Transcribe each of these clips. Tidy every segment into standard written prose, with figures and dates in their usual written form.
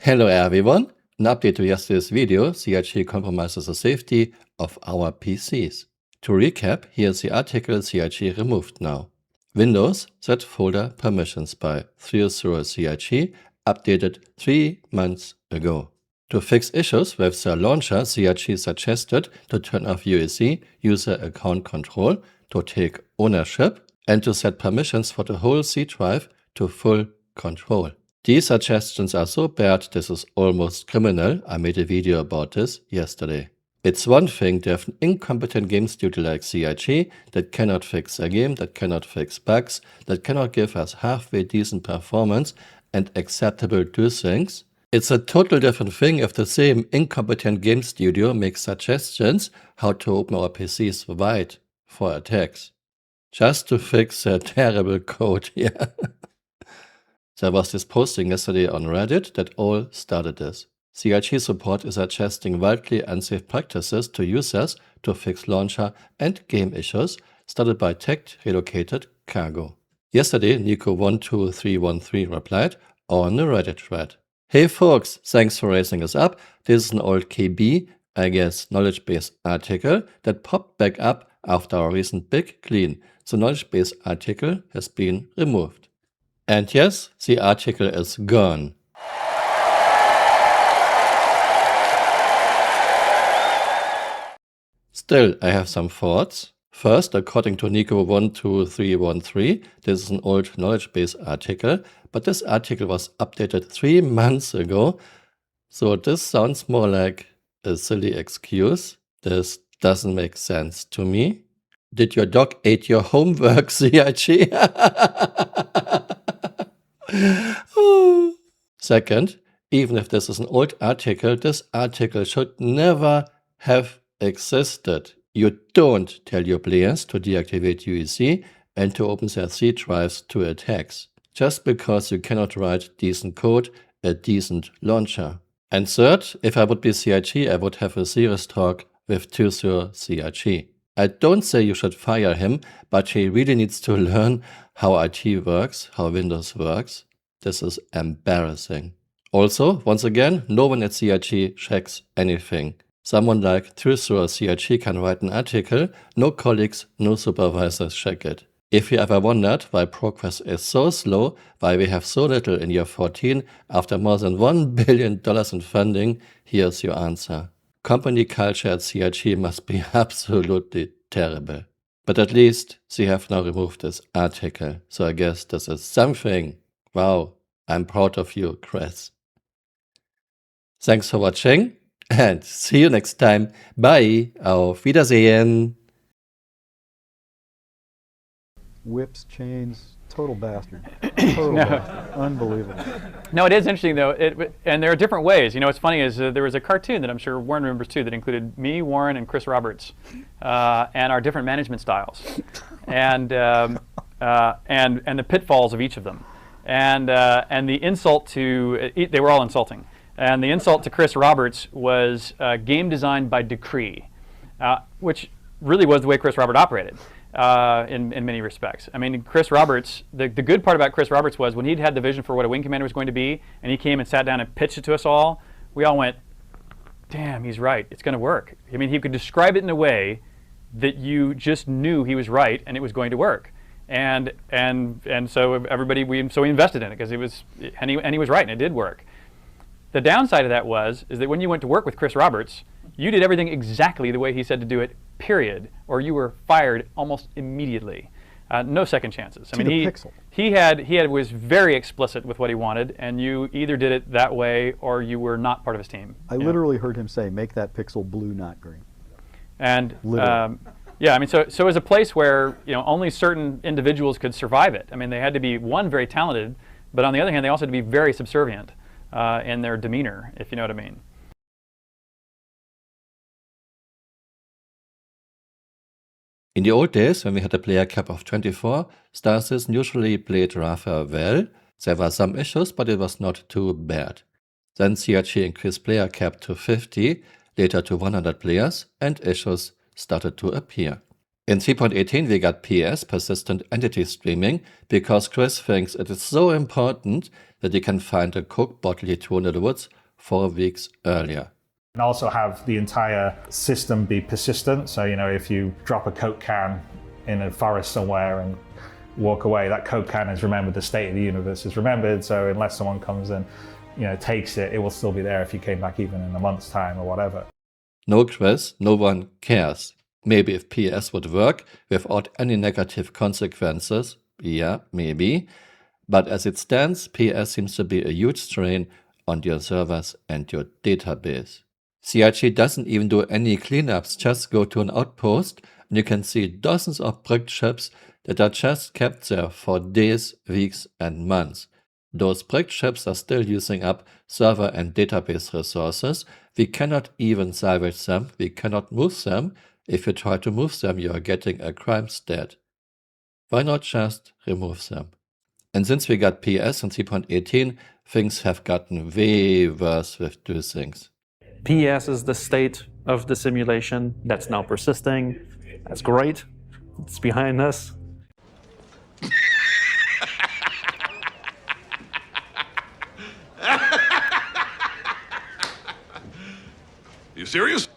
Hello everyone, an update to yesterday's video, CIG compromises the safety of our PCs. To recap, here's the article CIG removed now. Windows set folder permissions by 30 CIG, updated 3 months ago. To fix issues with the launcher, CIG suggested to turn off UAC, user account control, to take ownership, and to set permissions for the whole C drive to full control. These suggestions are so bad this is almost criminal. I made a video about this yesterday. It's one thing to have an incompetent game studio like CIG that cannot fix a game, that cannot fix bugs, that cannot give us halfway decent performance and acceptable do things. It's a total different thing if the same incompetent game studio makes suggestions how to open our PCs wide for attacks. Just to fix their terrible code here. There was this posting yesterday on Reddit that all started this. CIG support is suggesting wildly unsafe practices to users to fix launcher and game issues, started by tech relocated cargo. Yesterday, Nico12313 replied on the Reddit thread. Hey folks, thanks for raising us up. This is an old KB, I guess, knowledge base article that popped back up after our recent big clean. The knowledge base article has been removed. And yes, the article is gone. Still, I have some thoughts. First, according to Nico12313, this is an old knowledge base article, but this article was updated 3 months ago. So this sounds more like a silly excuse. This doesn't make sense to me. Did your dog eat your homework, CIG? Second, even if this is an old article, this article should never have existed. You don't tell your players to deactivate UEC and to open their C drives to attacks, just because you cannot write decent code, a decent launcher. And third, if I would be CIG, I would have a serious talk with 30 CIG. I don't say you should fire him, but he really needs to learn how IT works, how Windows works. This is embarrassing. Also, once again, no one at CIG checks anything. Someone like 30 CIG can write an article, no colleagues, no supervisors check it. If you ever wondered why progress is so slow, why we have so little in year 14 after more than $1 billion in funding, here's your answer. Company culture at CIG must be absolutely terrible. But at least they have now removed this article, so I guess this is something. Wow, I'm proud of you, Chris. Thanks for watching and see you next time. Bye, auf Wiedersehen. Whips, chains, total bastard. Total bastard. Unbelievable. No, it is interesting though, and there are different ways. You know, what's funny is there was a cartoon that I'm sure Warren remembers too that included me, Warren, and Chris Roberts, and our different management styles, and the pitfalls of each of them, and the insult to they were all insulting, and the insult to Chris Roberts was game designed by decree, which really was the way Chris Roberts operated. In many respects. I mean, Chris Roberts, the good part about Chris Roberts was when he'd had the vision for what a wing commander was going to be, and he came and sat down and pitched it to us all, we all went, damn, he's right, it's going to work. I mean, he could describe it in a way that you just knew he was right and it was going to work. And so everybody, we invested in it because it was, and he was right and it did work. The downside of that is that when you went to work with Chris Roberts, you did everything exactly the way he said to do it, period, or you were fired almost immediately. No second chances. I mean, he was very explicit with what he wanted, and you either did it that way or you were not part of his team. I literally heard him say, make that pixel blue, not green. And yeah, I mean, so it was a place where only certain individuals could survive it. I mean, they had to be, one, very talented, but on the other hand, they also had to be very subservient in their demeanor, if you know what I mean. In the old days, when we had a player cap of 24, Stasis usually played rather well. There were some issues, but it was not too bad. Then CIG increased player cap to 50, later to 100 players, and issues started to appear. In 3.18 we got PS, persistent entity streaming, because Chris thinks it is so important that he can find a Coke bottle he threw into the woods 4 weeks earlier. And also have the entire system be persistent. So, if you drop a Coke can in a forest somewhere and walk away, that Coke can is remembered, the state of the universe is remembered. So unless someone comes and, takes it, it will still be there if you came back even in a month's time or whatever. No, Chris, no one cares. Maybe if PS would work without any negative consequences, yeah, maybe. But as it stands, PS seems to be a huge strain on your servers and your database. CIG doesn't even do any cleanups, just go to an outpost and you can see dozens of brick chips that are just kept there for days, weeks and months. Those brick chips are still using up server and database resources. We cannot even salvage them, we cannot move them. If you try to move them, you are getting a crime stat. Why not just remove them? And since we got PS in 3.18, things have gotten way worse with those things. PS is the state of the simulation that's now persisting. That's great. It's behind us. You serious?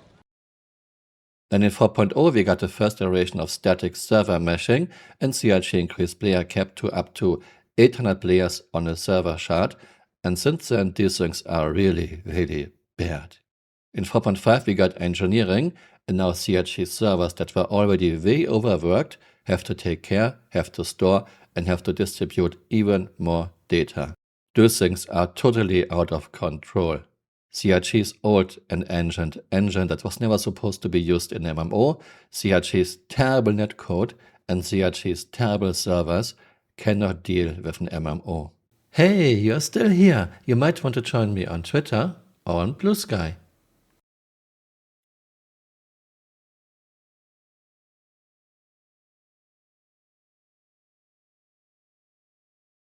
Then in 4.0 we got the first iteration of static server meshing, and CIG increased player cap to up to 800 players on a server shard, and since then these things are really, really bad. In 4.5 we got engineering, and now CIG servers that were already way overworked have to take care, have to store, and have to distribute even more data. Those things are totally out of control. CIG's old and ancient engine that was never supposed to be used in MMO, CIG's terrible netcode, and CIG's terrible servers cannot deal with an MMO. Hey, you're still here. You might want to join me on Twitter or on Blue Sky.